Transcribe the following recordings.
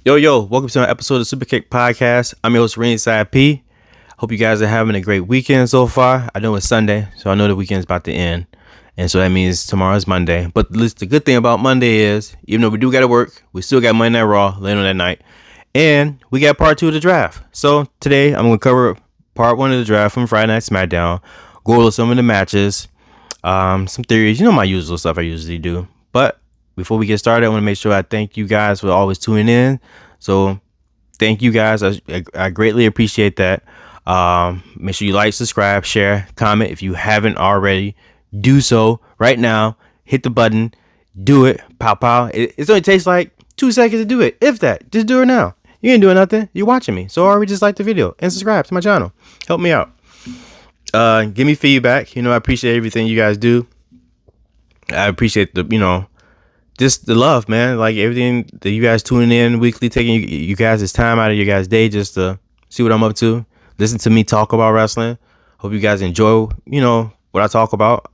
Yo, welcome to an episode of Superkick Podcast. I'm your host, Ringside P. Hope you guys are having a great weekend so far. I know it's Sunday, so I know the weekend's about to end. And so that means tomorrow's Monday. But the good thing about Monday is, even though we do got to work, we still got Monday Night Raw later on that night. And we got part 2 of the draft. So today, I'm going to cover part 1 of the draft from Friday Night SmackDown. Go over some of the matches, some theories. You know my usual stuff I usually do. But before we get started, I want to make sure I thank you guys for always tuning in. So thank you guys. I greatly appreciate that. Make sure you like, subscribe, share, comment. If you haven't already, do so right now. Hit the button. Do it. Pow. It only takes like 2 seconds to do it. If that. Just do it now. You ain't doing nothing. You're watching me. So already just like the video and subscribe to my channel. Help me out. Give me feedback. I appreciate everything you guys do. I appreciate just the love, man. Like everything that you guys tuning in weekly, taking you guys' time out of your guys' day just to see what I'm up to. Listen to me talk about wrestling. Hope you guys enjoy, what I talk about.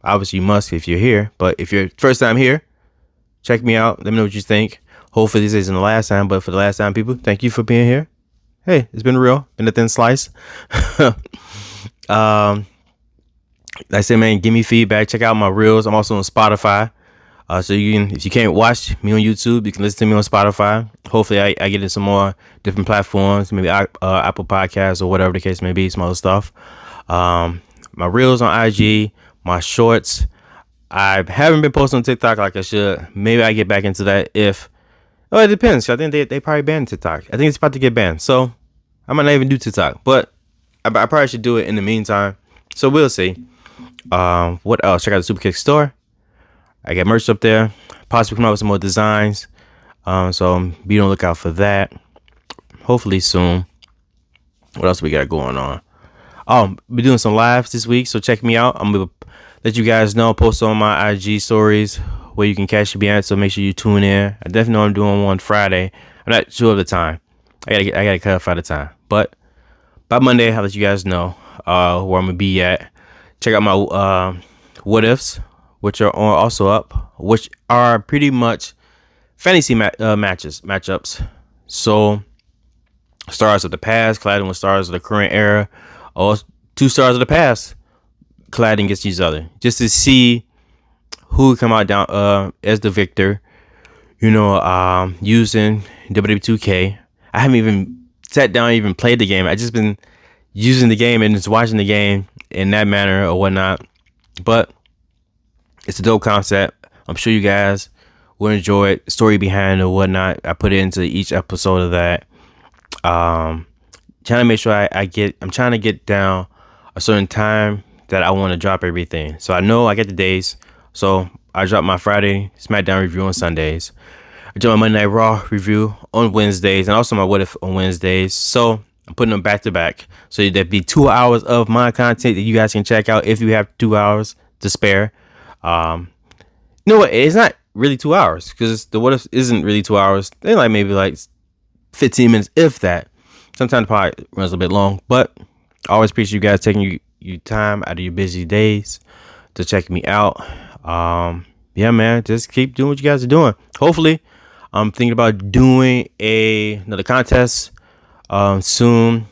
Obviously, you must if you're here. But if you're first time here, check me out. Let me know what you think. Hopefully, this isn't the last time. But for the last time, people, thank you for being here. Hey, it's been real. Been a thin slice. Like I said, man, give me feedback. Check out my reels. I'm also on Spotify. So if you can't watch me on YouTube, you can listen to me on Spotify. Hopefully I get in some more different platforms, maybe Apple Podcasts or whatever the case may be, some other stuff. My reels on IG, my shorts. I haven't been posting on TikTok like I should. Maybe I get back into that it depends. I think they probably banned TikTok. I think it's about to get banned. So I might not even do TikTok, but I probably should do it in the meantime. So we'll see. What else? Check out the Superkick store. I got merch up there. Possibly come out with some more designs. So be on the lookout for that. Hopefully soon. What else we got going on? We're doing some lives this week, so check me out. I'm gonna let you guys know. Post on my IG stories where you can catch me at. So make sure you tune in. I definitely know I'm doing one Friday. I'm not sure of the time. I gotta clarify the time. But by Monday, I'll let you guys know where I'm gonna be at. Check out my what ifs, which are also up, which are pretty much fantasy matchups. So stars of the past colliding with stars of the current era, or 2 stars of the past colliding against each other, just to see who would come out down as the victor. Using WWE 2K. I haven't even sat down and even played the game. I just been using the game and just watching the game in that manner or whatnot. But it's a dope concept. I'm sure you guys will enjoy it. Story behind it or whatnot. I put it into each episode of that. Trying to make sure I'm trying to get down a certain time that I want to drop everything. So I know I get the days. So I drop my Friday SmackDown review on Sundays. I drop my Monday Night Raw review on Wednesdays, and also my What If on Wednesdays. So I'm putting them back to back. So there'd be 2 hours of my content that you guys can check out if you have 2 hours to spare. You know what? It's not really 2 hours because the What If isn't really 2 hours. They're maybe 15 minutes, if that. Sometimes the pod runs a bit long, but I always appreciate you guys taking your time out of your busy days to check me out. Yeah, man, just keep doing what you guys are doing. Hopefully, I'm thinking about doing another contest soon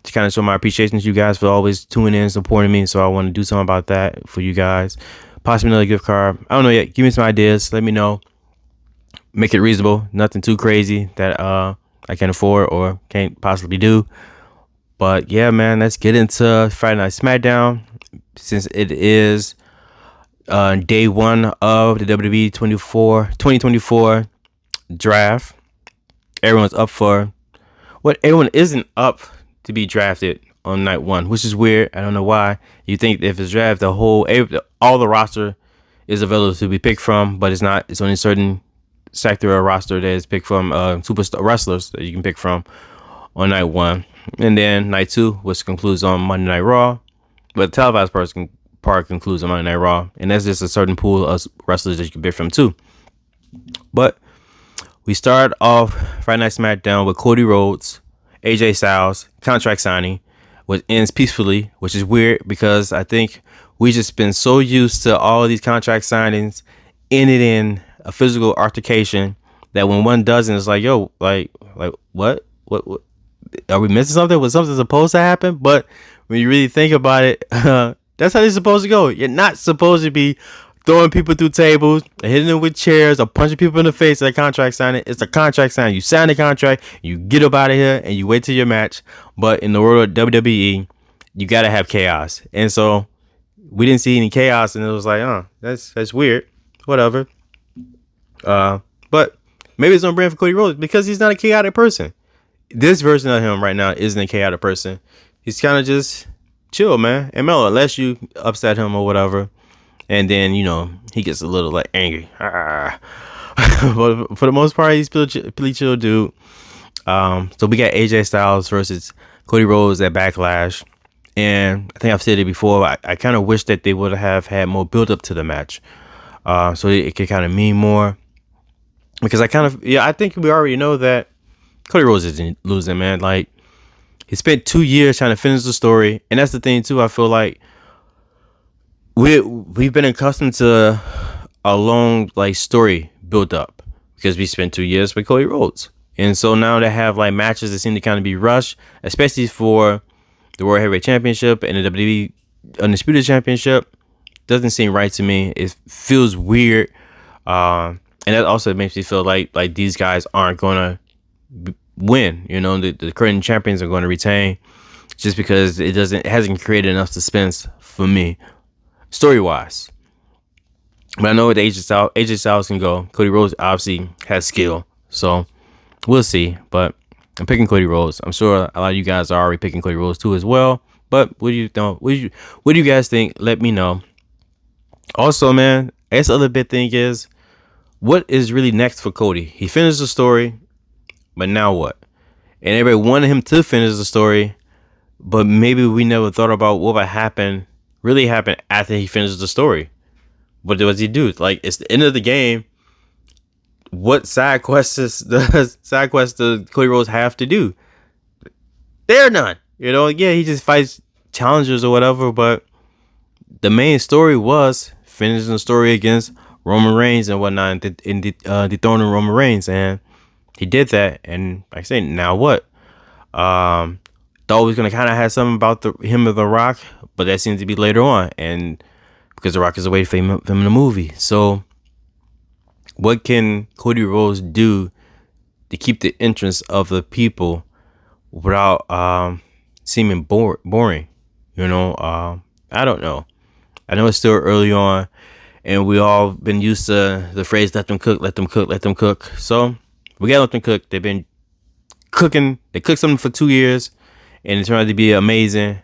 to kind of show my appreciation to you guys for always tuning in, supporting me. So I want to do something about that for you guys. Possibly another gift card. I don't know yet. Give me some ideas. Let me know. Make it reasonable. Nothing too crazy that I can afford or can't possibly do. But yeah, man, let's get into Friday Night SmackDown. Since it is day 1 of the WWE 2024 draft. Everyone's up for what everyone isn't up to be drafted on night 1, which is weird. I don't know why. You think if it's draft, all the roster is available to be picked from, but it's not. It's only a certain sector or roster that is picked from superstar wrestlers that you can pick from on night 1. And then night 2, which concludes on Monday Night Raw. But the televised part concludes on Monday Night Raw. And that's just a certain pool of wrestlers that you can pick from too. But we start off Friday Night SmackDown with Cody Rhodes, AJ Styles, contract signing, which ends peacefully, which is weird because I think we just been so used to all of these contract signings ending in a physical altercation that when one doesn't, it's like, yo, like what are we missing something? Was something supposed to happen? But when you really think about it, that's how they're supposed to go. You're not supposed to be throwing people through tables, hitting them with chairs, or punching people in the face at a contract signing. It's a contract signing. You sign the contract, you get up out of here, and you wait till your match. But in the world of WWE, you gotta have chaos. And so we didn't see any chaos, and it was like, oh, that's weird. Whatever. But maybe it's on brand for Cody Rhodes because he's not a chaotic person. This version of him right now isn't a chaotic person. He's kind of just chill, man, and mellow, unless you upset him or whatever. And then, he gets a little like angry. But for the most part, he's pretty chill dude. So we got AJ Styles versus Cody Rhodes at Backlash. And I think I've said it before. I kind of wish that they would have had more build up to the match. So it could kind of mean more. Because I think we already know that Cody Rhodes isn't losing, man. Like, he spent 2 years trying to finish the story. And that's the thing, too. I feel like we've been accustomed to a long story built up because we spent 2 years with Cody Rhodes, and so now they have matches that seem to kind of be rushed, especially for the World Heavyweight Championship and the WWE Undisputed Championship. Doesn't seem right to me. It feels weird, and that also makes me feel like these guys aren't gonna win. The current champions are going to retain just because it hasn't created enough suspense for me. Story wise, but I know that AJ Styles can go. Cody Rhodes obviously has skill, so we'll see. But I'm picking Cody Rhodes. I'm sure a lot of you guys are already picking Cody Rhodes too as well. But what do you guys think? Let me know. Also, man, I guess the other big thing is what is really next for Cody. He finished the story, but now what? And everybody wanted him to finish the story, but maybe we never thought about what would really happen after he finishes the story. What does he do? It's the end of the game. What side quests does Cody Rhodes have to do? There are none. Yeah, he just fights challengers or whatever, but the main story was finishing the story against Roman Reigns and whatnot, and dethroning Roman Reigns, and he did that. And like I say, now what? Thought we was gonna kind of have something about him and The Rock, but that seems to be later on, and because The Rock is away from him in the movie. So, what can Cody Rhodes do to keep the interest of the people without seeming boring? I don't know. I know it's still early on, and we all been used to the phrase "let them cook, let them cook, let them cook." So we gotta let them cook. They've been cooking. They cooked something for 2 years, and it turned out to be amazing.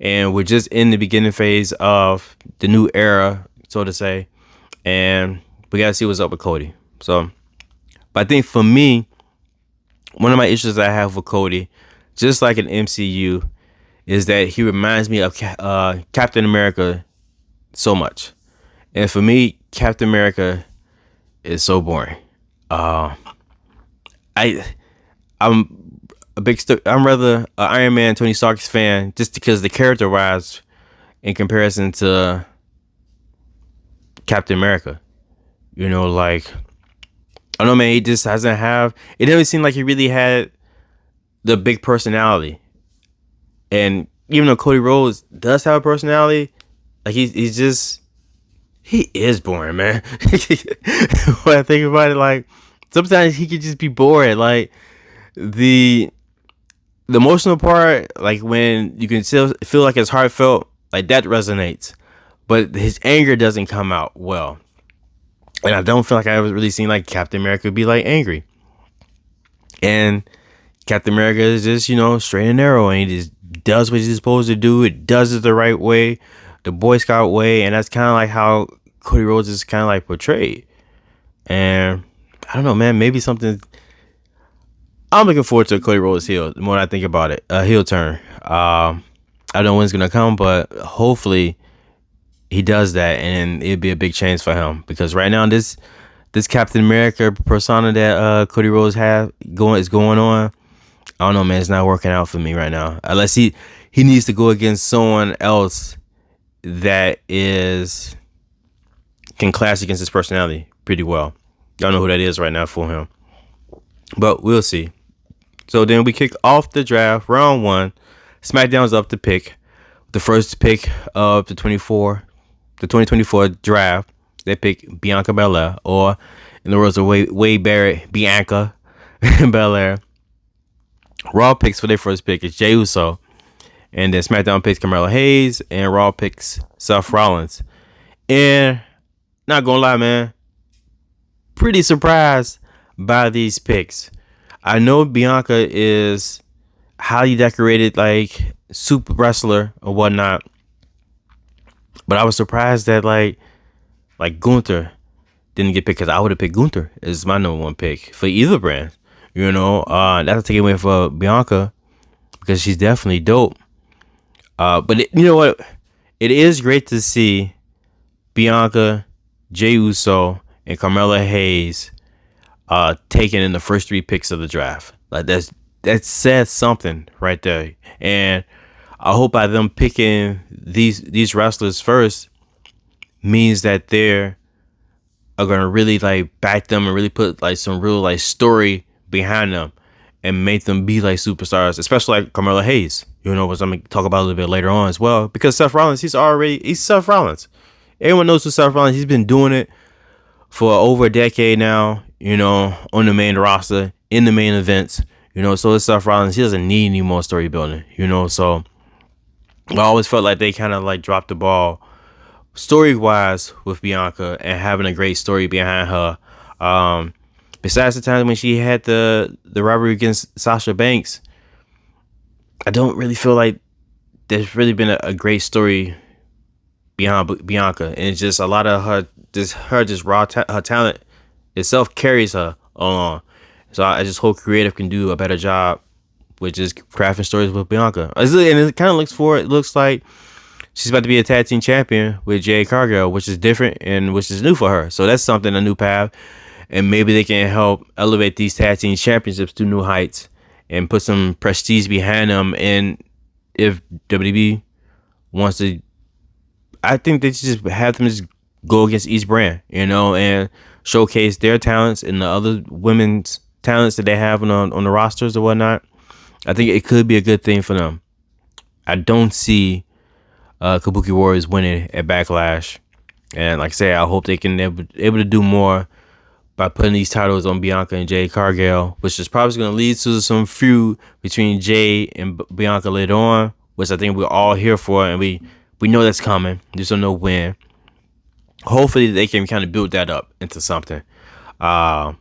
And we're just in the beginning phase of the new era, so to say. And we got to see what's up with Cody. So, but I think for me, one of my issues that I have with Cody, just like an MCU, is that he reminds me of Captain America so much. And for me, Captain America is so boring. I'm rather an Iron Man, Tony Stark's fan, just because the character wise, in comparison to Captain America, I don't know, man. He just doesn't have. It doesn't seem like he really had the big personality. And even though Cody Rhodes does have a personality, he is boring, man. When I think about it, sometimes he could just be boring. The emotional part, when you can still feel like it's heartfelt, that resonates, but his anger doesn't come out well. And I don't feel like I ever really seen Captain America be angry. And Captain America is just, straight and narrow, and he just does what he's supposed to do. It does it the right way, the Boy Scout way, and that's kind of how Cody Rhodes is kind of portrayed. And I don't know, man, maybe something. I'm looking forward to Cody Rhodes heel. The more I think about it, heel turn. I don't know when it's gonna come, but hopefully he does that, and it'd be a big change for him. Because right now, this Captain America persona that Cody Rhodes is going on. I don't know, man. It's not working out for me right now. Unless he needs to go against someone else that can clash against his personality pretty well. I don't know who that is right now for him. But we'll see. So then we kick off the draft, round one. SmackDown's up to pick the first pick of the 2024 draft. They pick Bianca Belair, or in the words of Wade Barrett, Bianca Belair. Raw picks for their first pick is Jey Uso, and then SmackDown picks Carmella Hayes, and Raw picks Seth Rollins. And not gonna lie, man, pretty surprised by these picks. I know Bianca is highly decorated, like super wrestler or whatnot, but I was surprised that like Gunther didn't get picked, because I would have picked Gunther as my number one pick for either brand. You know, that's a take away for Bianca because she's definitely dope. But you know what? It is great to see Bianca, Jey Uso, and Carmella Hayes taken in the first three picks of the draft. Like that says something right there. And I hope by them picking these wrestlers first means that they're gonna really like back them and really put like some real like story behind them and make them be like superstars, especially like Carmella Hayes. You know, which I'm gonna talk about a little bit later on as well. Because Seth Rollins, he's Seth Rollins. Everyone knows who Seth Rollins. He's been doing it for over a decade now. You know, on the main roster, in the main events. You know, so is Seth Rollins. He doesn't need any more story building. You know, so I always felt like they kind of like dropped the ball story wise with Bianca and having a great story behind her. Besides the time when she had the rivalry against Sasha Banks, I don't really feel like there's really been a great story behind Bianca, and it's just a lot of her her talent itself carries her along. So I just hope creative can do a better job with just crafting stories with Bianca. And it kind of looks like she's about to be a tag team champion with Jade Cargill, which is different and which is new for her. So that's something, a new path. And maybe they can help elevate these tag team championships to new heights and put some prestige behind them. And if WWE wants to, I think they should just have them just go against each brand, you know, and showcase their talents and the other women's talents that they have on the rosters or whatnot. I think it could be a good thing for them. I don't see Kabuki Warriors winning at Backlash, and like I say, I hope they can able to do more by putting these titles on Bianca and Jade Cargill, which is probably going to lead to some feud between Jade and Bianca later on, which I think we're all here for, and we know that's coming. Just don't know when. Hopefully they can kind of build that up into something, because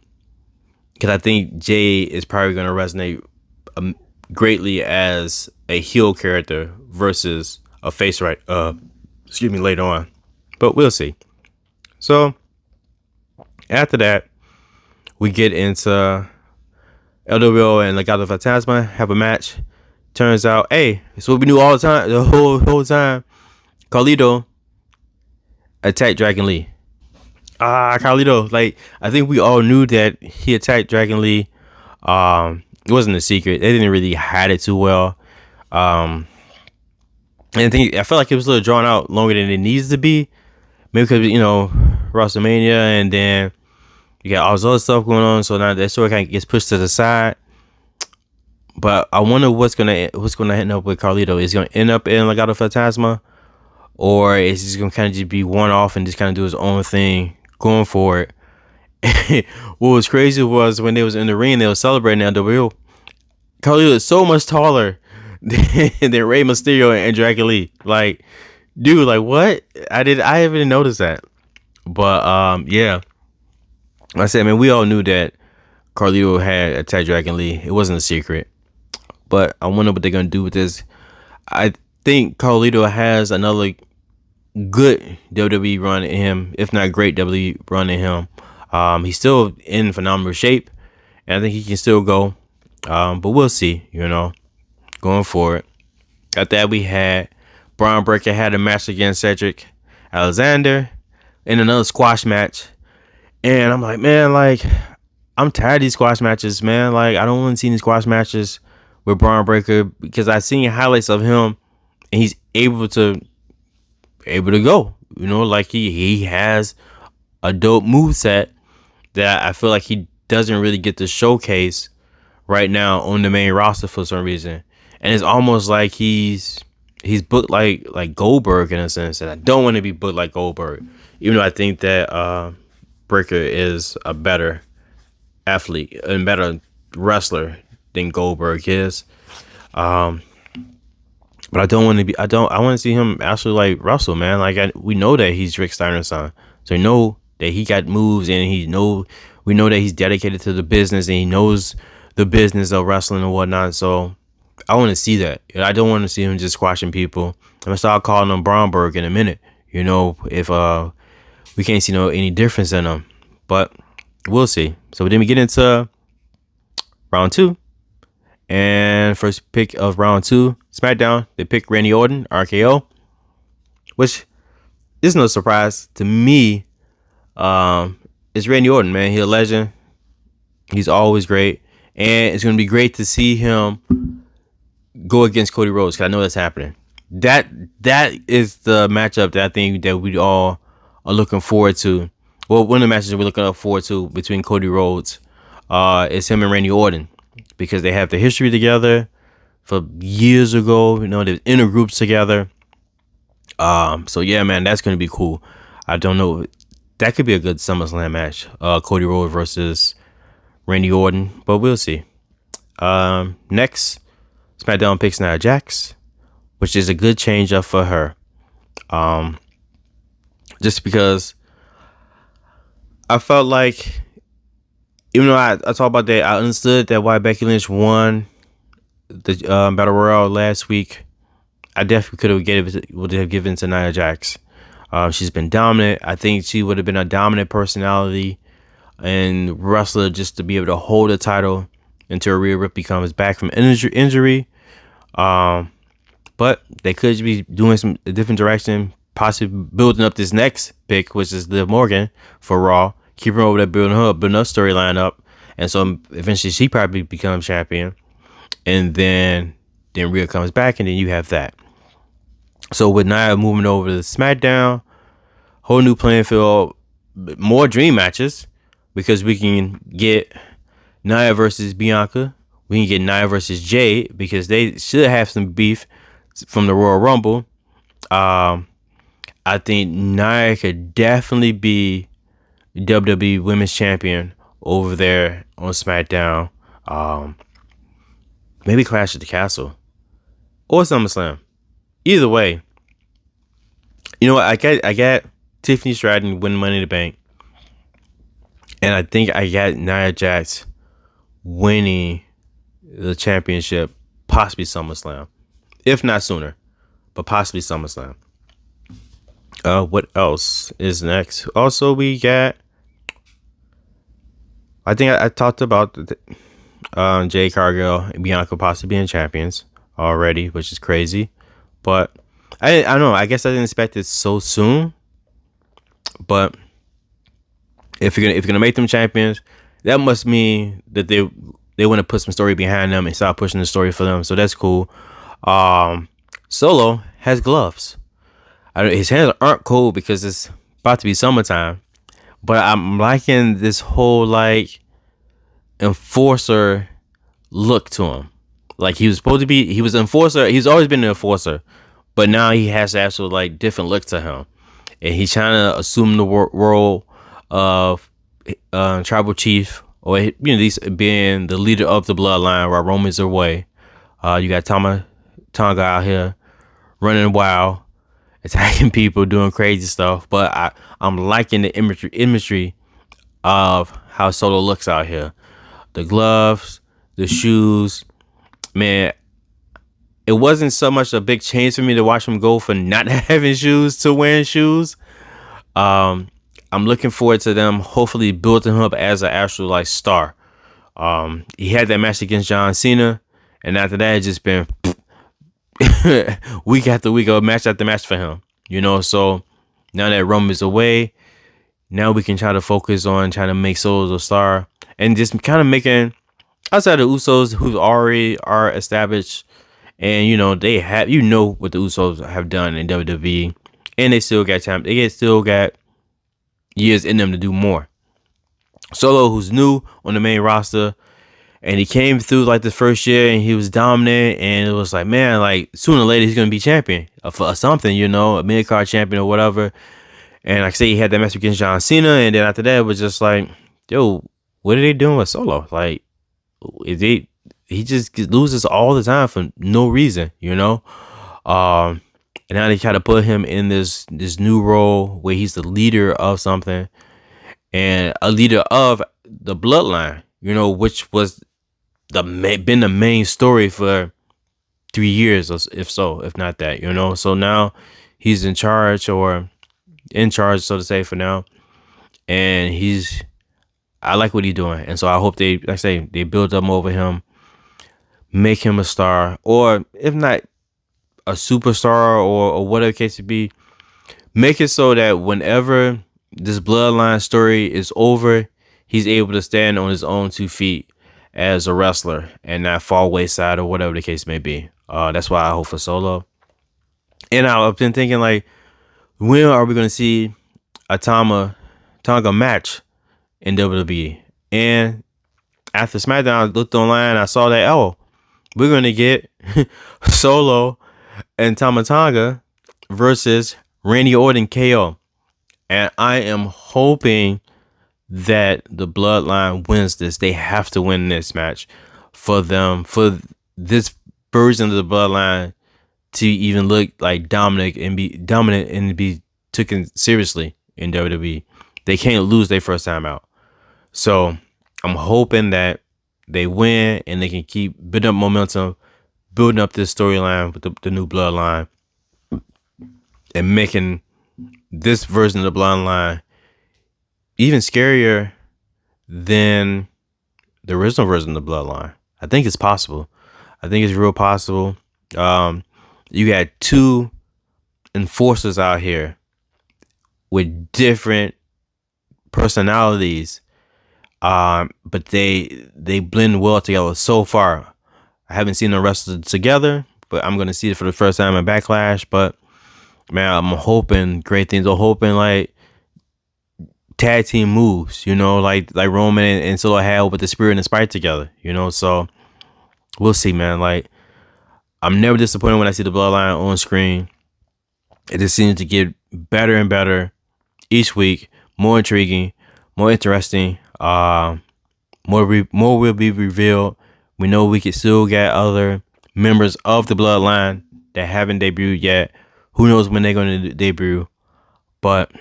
I think Jade is probably going to resonate greatly as a heel character versus a face later on, but we'll see. So after that, we get into LWO and Legado del Fantasma have a match. Turns out, hey, it's what we knew all the time, the whole time. Carlito attacked Dragon Lee. Carlito, like, I think we all knew that he attacked Dragon Lee. It wasn't a secret. They didn't really hide it too well. And I felt like it was a little drawn out longer than it needs to be. Maybe because, you know, WrestleMania, and then you got all this other stuff going on, so now that story kind of gets pushed to the side. But I wonder what's gonna end up with Carlito. Is he gonna end up in Legado Fantasma, or is he gonna kind of just be one off and just kind of do his own thing going forward? What was crazy was when they was in the ring, they were celebrating LWO. Carlito is so much taller than Rey Mysterio and Dragon Lee. Like, dude, like what? I haven't noticed that. But yeah, like I said, man, we all knew that Carlito had attacked Dragon Lee. It wasn't a secret. But I wonder what they're gonna do with this. I think Carlito has another good WWE run in him, if not great WWE run in him. He's still in phenomenal shape, and I think he can still go. But we'll see, you know, going forward. After that, we had Braun Breaker had a match against Cedric Alexander in another squash match. And I'm like, man, like, I'm tired of these squash matches, man. Like, I don't want to see any squash matches with Braun Breaker, because I've seen highlights of him and he's able to go. You know, like he has a dope moveset that I feel like he doesn't really get the showcase right now on the main roster for some reason. And it's almost like he's booked like Goldberg in a sense, and I don't want to be booked like Goldberg, even though I think that Breaker is a better athlete and better wrestler than Goldberg is. But I don't want to be. I want to see him actually like wrestle, man. Like we know that he's Rick Steiner's son, so we know that he got moves, and we know that he's dedicated to the business, and he knows the business of wrestling and whatnot. So I want to see that. I don't want to see him just squashing people. I'm gonna start calling him Bromberg in a minute. If we can't see any difference in him, but we'll see. So then we get into round 2. And first pick of round 2, SmackDown, they pick Randy Orton, RKO, which is no surprise to me. It's Randy Orton, man. He's a legend. He's always great. And it's going to be great to see him go against Cody Rhodes, because I know that's happening. That is the matchup that I think that we all are looking forward to. Well, one of the matches that we're looking forward to between Cody Rhodes is him and Randy Orton, because they have the history together for years ago. They're inner groups together. So yeah, man, that's going to be cool. I don't know. That could be a good SummerSlam match. Cody Rhodes versus Randy Orton, but we'll see. Next, SmackDown picks Nia Jax, which is a good change up for her. Just because I felt like, even though I talked about that, I understood that why Becky Lynch won the Battle Royale last week. I definitely would have given to Nia Jax. She's been dominant. I think she would have been a dominant personality and wrestler just to be able to hold the title until Rhea Ripley comes back from injury. But they could be doing some different direction, possibly building up this next pick, which is Liv Morgan for Raw. Keep her over there, building her storyline up, and so eventually she probably becomes champion, and then Rhea comes back, and then you have that. So with Nia moving over to SmackDown, whole new playing field, more dream matches, because we can get Nia versus Bianca, we can get Nia versus Jade, because they should have some beef from the Royal Rumble. I think Nia could definitely be WWE Women's Champion over there on SmackDown. Maybe Clash at the Castle or SummerSlam. Either way, you know what? I got Tiffany Stratton winning Money in the Bank, and I think I got Nia Jax winning the championship, possibly SummerSlam, if not sooner, but possibly SummerSlam. What else is next? Also, we got, I think I talked about Jade Cargill and Bianca possibly being champions already, which is crazy. But I don't know. I guess I didn't expect it so soon. But if you're gonna make them champions, that must mean that they want to put some story behind them and start pushing the story for them. So that's cool. Solo has gloves. His hands aren't cold because it's about to be summertime. But I'm liking this whole like enforcer look to him. Like he was enforcer. He's always been an enforcer, but now he has actual like different look to him, and he's trying to assume the role of tribal chief, or at least being the leader of the bloodline while Roman's away. You got Tonga out here running wild, attacking people, doing crazy stuff. But I'm liking the imagery of how Solo looks out here. The gloves, the shoes. Man, it wasn't so much a big change for me to watch him go from not having shoes to wearing shoes. I'm looking forward to them hopefully building him up as an actual like star. He had that match against John Cena, and after that it's just been week after week of match after match for him. So now that Roman's away, now we can try to focus on trying to make Solo a star, and just kind of making, outside of the Usos, who already are established, and they have, what the Usos have done in WWE, and they still got time. They still got years in them to do more. Solo, who's new on the main roster, and he came through like the first year and he was dominant, and it was like, man, like sooner or later he's gonna be champion for something, a mid card champion or whatever. And like I say, he had that match against John Cena, and then after that it was just like, yo, what are they doing with Solo? Like, he just loses all the time for no reason. And now they try to put him in this new role where he's the leader of something and a leader of the bloodline, which was been the main story for 3 years, if not that. So now he's in charge, so to say, for now, and I like what he's doing, and so I hope they build up over him, make him a star, or if not a superstar, or whatever the case to be, make it so that whenever this bloodline story is over, he's able to stand on his own 2 feet as a wrestler and not fall wayside or whatever the case may be. That's why I hope for Solo. And I've been thinking, like, when are we going to see a Tonga match in WWE? And after SmackDown, I looked online, I saw that, we're going to get Solo and Tonga versus Randy Orton KO. And I am hoping that the Bloodline wins this. They have to win this match for this version of the Bloodline to even look like dominant and be taken seriously in WWE. They can't lose their first time out. So I'm hoping that they win and they can keep building up momentum, building up this storyline with the new Bloodline, and making this version of the Bloodline even scarier than the original version of the Bloodline. I think it's possible. I think it's real possible. You got 2 enforcers out here with different personalities, but they blend well together so far. I haven't seen them wrestle together, but I'm gonna see it for the first time in Backlash. But man, I'm hoping great things. I'm hoping like tag team moves, like Roman and Solo had with the Spirit and Spite together, So we'll see, man. Like, I'm never disappointed when I see the Bloodline on screen. It just seems to get better and better each week, more intriguing, more interesting. More will be revealed. We know we can still get other members of the Bloodline that haven't debuted yet. Who knows when they're going to debut? But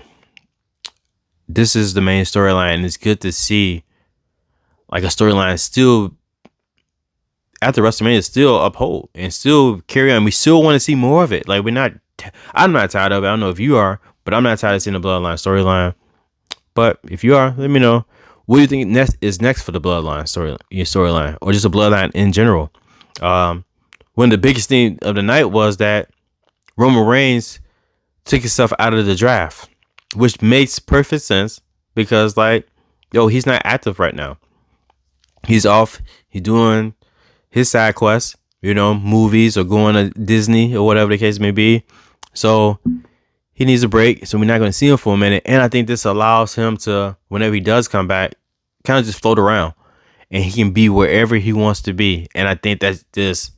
this is the main storyline, and it's good to see like a storyline still after WrestleMania still uphold and still carry on. We still want to see more of it. Like, I'm not tired of it. I don't know if you are, but I'm not tired of seeing the Bloodline storyline. But if you are, let me know. What do you think next for the Bloodline storyline, or just a Bloodline in general? One of the biggest thing of the night was that Roman Reigns took himself out of the draft, which makes perfect sense because, like, he's not active right now. He's off. He's doing his side quests, movies or going to Disney or whatever the case may be. So he needs a break. So we're not going to see him for a minute. And I think this allows him to, whenever he does come back, kind of just float around and he can be wherever he wants to be. And I think that's just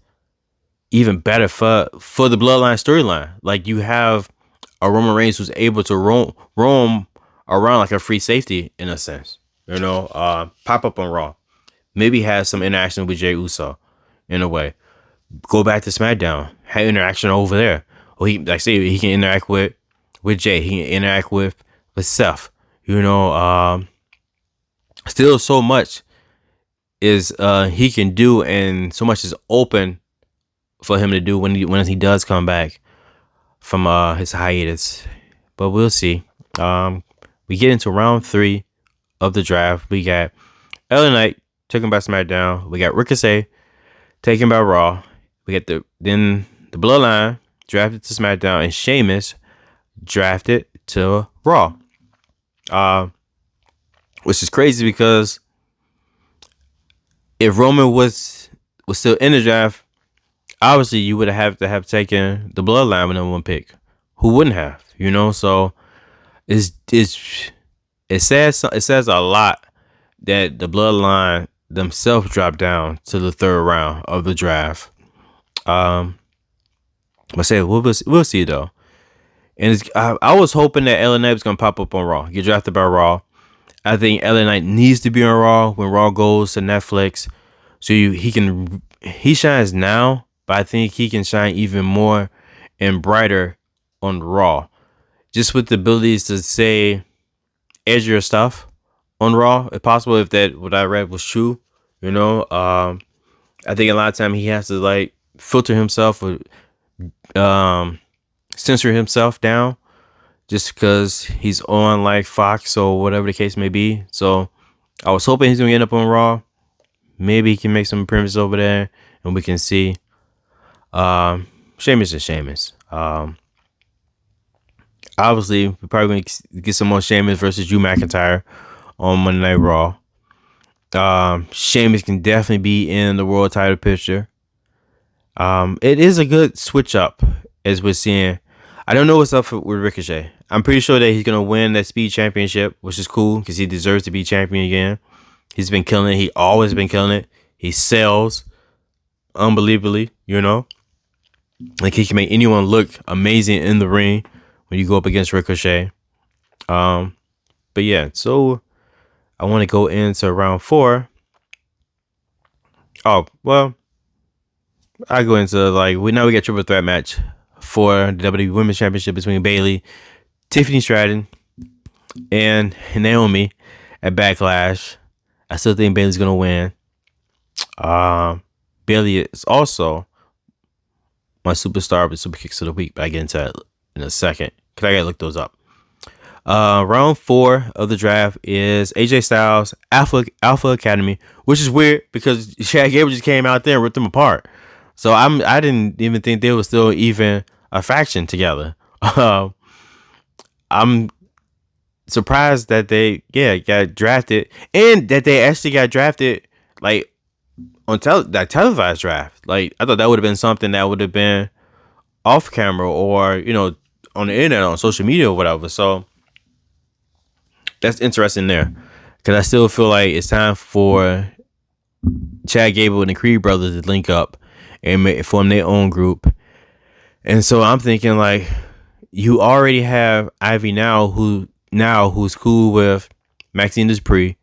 even better for the Bloodline storyline. Like, you have a Roman Reigns who's able to roam around like a free safety in a sense, pop up on Raw, maybe have some interaction with Jey Uso in a way, go back to SmackDown, have interaction over there, or he can interact with Jey, he can interact with Seth, still so much is he can do, and so much is open for him to do when he does come back from his hiatus. But we'll see. We get into round 3 of the draft. We got LA Knight taken by SmackDown. We got Ricochet taken by Raw. We got the Bloodline drafted to SmackDown, and Sheamus drafted to Raw. Which is crazy because if Roman was still in the draft, obviously you would have to have taken the Bloodline with number 1 pick. Who wouldn't have? So it says a lot that the Bloodline themselves drop down to the third round of the draft. But say we'll see though. And I was hoping that LA Knight was gonna pop up on Raw, get drafted by Raw. I think LA Knight needs to be on Raw when Raw goes to Netflix, so he shines now, but I think he can shine even more and brighter on Raw, just with the abilities to say edgier stuff on Raw, if possible. If that what I read was true, I think a lot of time he has to like filter himself or censor himself down just because he's on like Fox or whatever the case may be. So I was hoping he's gonna end up on Raw. Maybe he can make some appearances over there and we can see. Sheamus is Sheamus. Obviously we're probably gonna get some more Sheamus versus Drew McIntyre on Monday Night Raw. Sheamus can definitely be in the world title picture. It is a good switch up as we're seeing. I don't know what's up with Ricochet. I'm pretty sure that he's gonna win that Speed Championship, which is cool because he deserves to be champion again. He's been killing it. He always been killing it. He sells unbelievably, like he can make anyone look amazing in the ring when you go up against Ricochet. But yeah, so I want to go into round 4. Oh well, I go into we get triple threat match for the WWE Women's Championship between Bayley, Tiffany Stratton, and Naomi at Backlash. I still think Bayley's gonna win. Bayley is also my superstar with Super Kicks of the Week, but I get into that in a second because I gotta look those up. Round 4 of the draft is AJ Styles, Alpha Academy, which is weird because Chad Gable just came out there and ripped them apart. So I didn't even think they were still even a faction together. I'm surprised that they got drafted and that they actually got drafted like on that televised draft. Like I thought that would have been something that would have been off camera or on the internet, on social media or whatever. So that's interesting there because I still feel like it's time for Chad Gable and the Creed brothers to link up and form their own group. And so I'm thinking like you already have Ivy who's cool with Maxine Dupree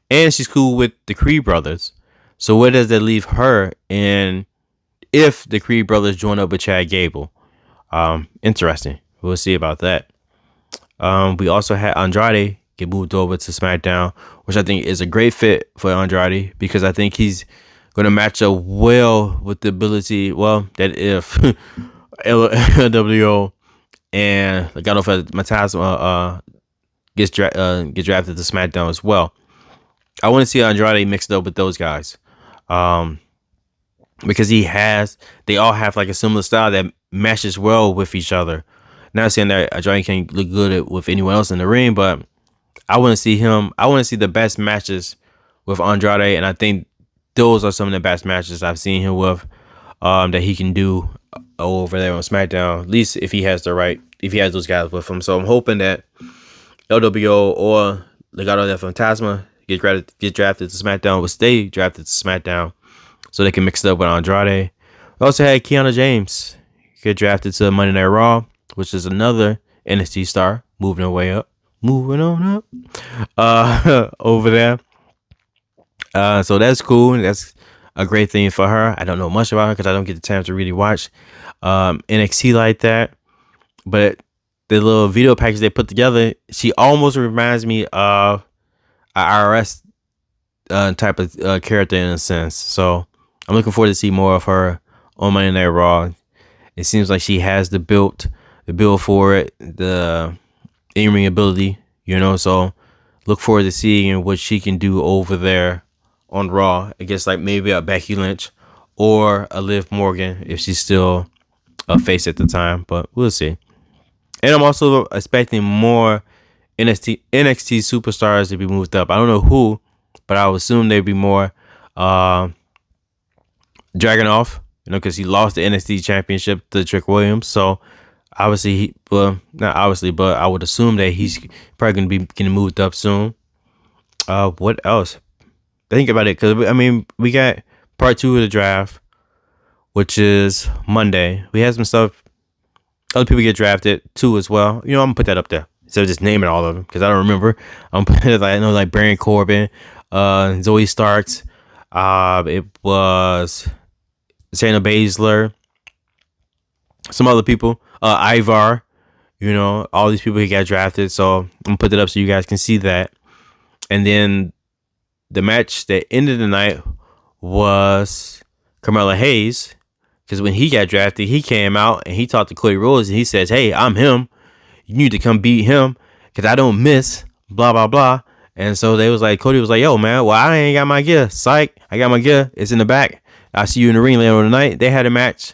and she's cool with the Creed brothers. So where does that leave her? And if the Creed brothers join up with Chad Gable, interesting. We'll see about that. We also had Andrade get moved over to SmackDown, which I think is a great fit for Andrade because I think he's going to match up well with the ability, that if LWO and Legado for Matasma gets drafted to SmackDown as well. I want to see Andrade mixed up with those guys because they all have like a similar style that matches well with each other. Not saying that Andrade can look good with anyone else in the ring, but I want to see the best matches with Andrade, and I think those are some of the best matches I've seen him with that he can do over there on SmackDown, at least if he has those guys with him. So I'm hoping that LWO or Legado del Fantasma get drafted to SmackDown, will stay drafted to SmackDown so they can mix it up with Andrade. We also had Kiana James get drafted to Monday Night Raw, which is another NXT star moving on up over there. So that's cool. That's a great thing for her. I don't know much about her because I don't get the time to really watch NXT like that. But the little video package they put together, she almost reminds me of an IRS type of character in a sense. So I'm looking forward to see more of her on Monday Night Raw. It seems like she has the build for it, the in-ring ability, so look forward to seeing what she can do over there on Raw against like maybe a Becky Lynch or a Liv Morgan if she's still a face at the time, but we'll see. And I'm also expecting more NXT superstars to be moved up. I don't know who, but I would assume there'd be more Dragunov, because he lost the NXT championship to Trick Williams. So obviously, not obviously, but I would assume that he's probably going to be getting moved up soon. What else? think about it, because I mean, we got part 2 of the draft, which is Monday. We had some stuff. Other people get drafted too as well. I'm gonna put that up there instead of just naming all of them because I don't remember. I'm putting it I know like Baron Corbin, Zoe Starks. It was Shayna Baszler, some other people. Ivar. All these people who got drafted. So I'm gonna put that up so you guys can see that. And then the match that ended the night was Carmella Hayes. Because when he got drafted, he came out and he talked to Cody Rhodes and he says, "Hey, I'm him. You need to come beat him because I don't miss, blah, blah, blah." And so Cody was like, "Yo, man, well, I ain't got my gear. Psych, I got my gear. It's in the back. I'll see you in the ring later tonight." They had a match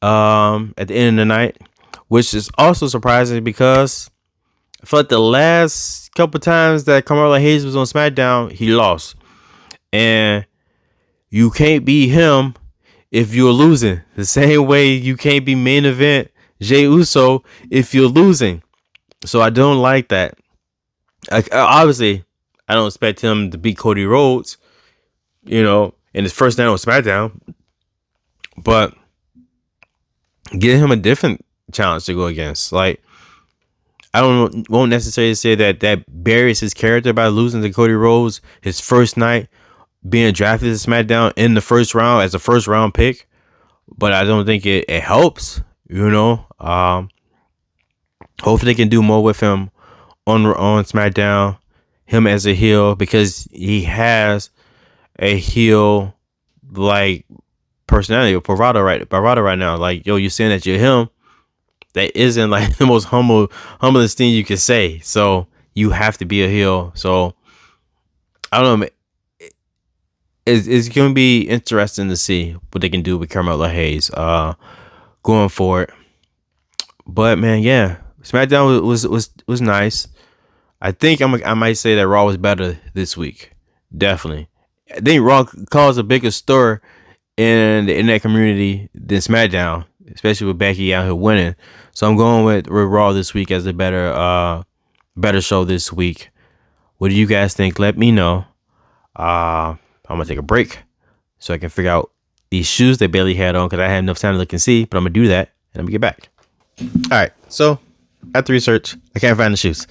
at the end of the night, which is also surprising because I felt like the last couple times that Carmella Hayes was on SmackDown, he lost. And you can't beat him if you're losing. The same way you can't be main event Jey Uso if you're losing. So I don't like that. Obviously, I don't expect him to beat Cody Rhodes, in his first night on SmackDown. But give him a different challenge to go against. Like, I won't necessarily say that buries his character by losing to Cody Rhodes his first night being drafted to SmackDown in the first round as a first round pick, but I don't think it helps. Hopefully they can do more with him on SmackDown, him as a heel, because he has a heel like personality or bravado right now. Like, yo, you're saying that you're him. That isn't like the most humblest thing you can say. So you have to be a heel. So I don't know. It's going to be interesting to see what they can do with Carmella Hayes going forward. But man, yeah, SmackDown was nice. I think I might say that Raw was better this week. Definitely. I think Raw caused a bigger stir in the internet community than SmackDown, especially with Becky out here winning. So I'm going with Raw this week as a better show this week. What do you guys think? Let me know. I'm going to take a break so I can figure out these shoes they barely had on because I had enough time to look and see, but I'm going to do that and I'm going to get back. All right. So after research, I can't find the shoes,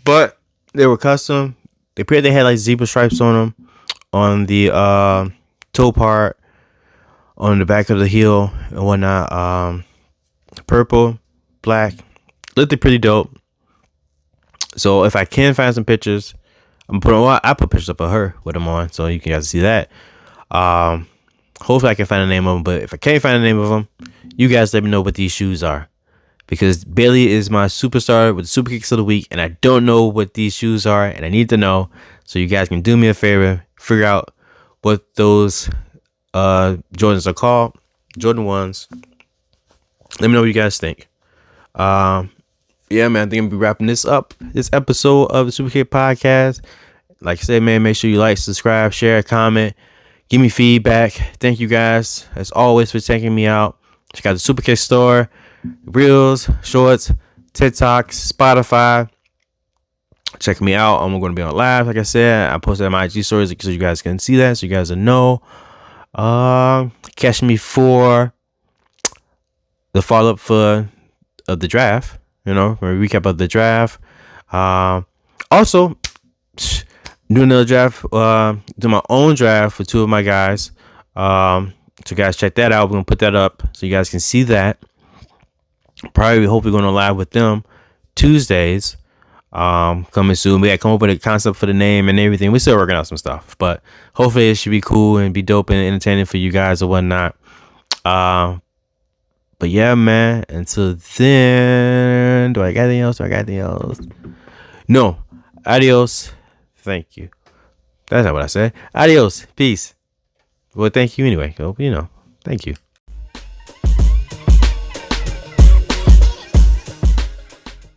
but they were custom. They had like zebra stripes on them on the toe part, on the back of the heel and whatnot. Purple, black, looked pretty dope. So if I can find some pictures, I put pictures up of her with them on, so you can guys see that. Hopefully I can find the name of them, but if I can't find the name of them, you guys let me know what these shoes are, because Bailey is my superstar with the super kicks of the week, and I don't know what these shoes are, and I need to know, so you guys can do me a favor, figure out what those Jordans are called, Jordan 1s. Let me know what you guys think. Yeah, man, I think I'm going to be wrapping this episode of the Superkick Podcast. Like I said, man, make sure you like, subscribe, share, comment, give me feedback. Thank you guys, as always, for checking me out. Check out the Superkick store, Reels, Shorts, TikTok, Spotify. Check me out. I'm going to be on live, like I said. I posted on my IG stories so you guys can see that, so you guys will know. Catch me for the follow-up of the draft. A recap of the draft. Also, do another draft. Do my own draft for two of my guys. So guys, check that out. We're gonna put that up so you guys can see that. Hopefully going to live with them Tuesdays. Coming soon. We had come up with a concept for the name and everything. We're still working out some stuff, but hopefully it should be cool and be dope and entertaining for you guys or whatnot. But yeah, man, until then, do I got anything else? No. Adios. Thank you. That's not what I said. Adios. Peace. Well, thank you anyway. Thank you.